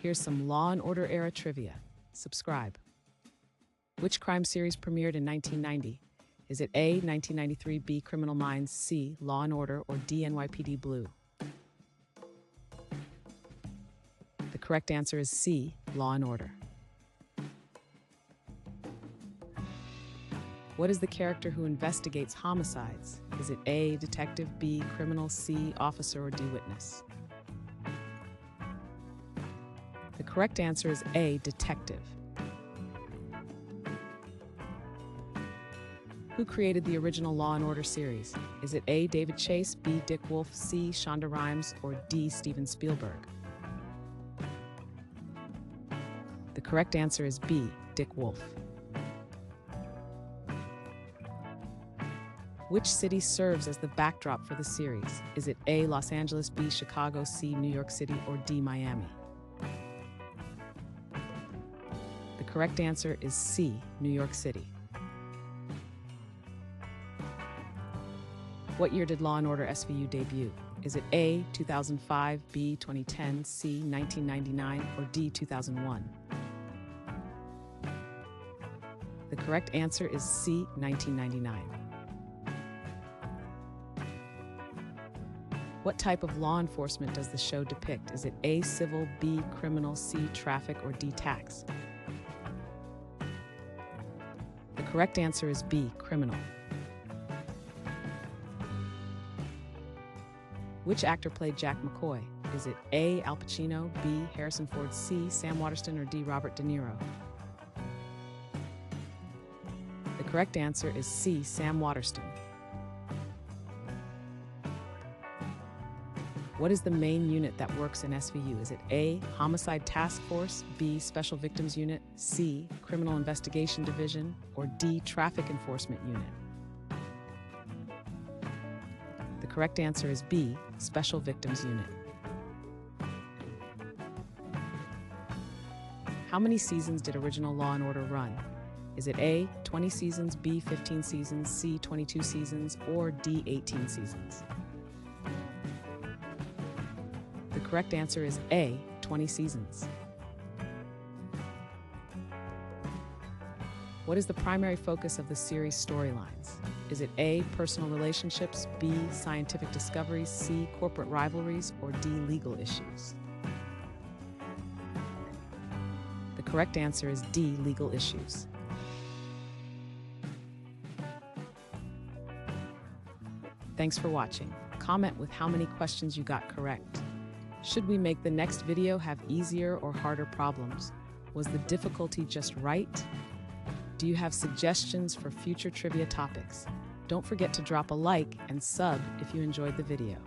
Here's some Law and Order era trivia. Subscribe. Which crime series premiered in 1990? Is it A, 1993, B, Criminal Minds, C, Law and Order, or D, NYPD Blue? The correct answer is C, Law and Order. What is the character who investigates homicides? Is it A, detective, B, criminal, C, officer, or D, witness? The correct answer is A, detective. Who created the original Law & Order series? Is it A, David Chase, B, Dick Wolf, C, Shonda Rhimes, or D, Steven Spielberg? The correct answer is B, Dick Wolf. Which city serves as the backdrop for the series? Is it A, Los Angeles, B, Chicago, C, New York City, or D, Miami? The correct answer is C, New York City. What year did Law & Order SVU debut? Is it A, 2005, B, 2010, C, 1999, or D, 2001? The correct answer is C, 1999. What type of law enforcement does the show depict? Is it A, civil, B, criminal, C, traffic, or D, tax? The correct answer is B, criminal. Which actor played Jack McCoy? Is it A, Al Pacino, B, Harrison Ford, C, Sam Waterston, or D, Robert De Niro? The correct answer is C, Sam Waterston. What is the main unit that works in SVU? Is it A, Homicide Task Force, B, Special Victims Unit, C, Criminal Investigation Division, or D, Traffic Enforcement Unit? The correct answer is B, Special Victims Unit. How many seasons did original Law & Order run? Is it A, 20 seasons, B, 15 seasons, C, 22 seasons, or D, 18 seasons? The correct answer is A, 20 seasons. What is the primary focus of the series storylines? Is it A, personal relationships, B, scientific discoveries, C, corporate rivalries, or D, legal issues? The correct answer is D, legal issues. Thanks for watching. Comment with how many questions you got correct. Should we make the next video have easier or harder problems? Was the difficulty just right? Do you have suggestions for future trivia topics? Don't forget to drop a like and sub if you enjoyed the video.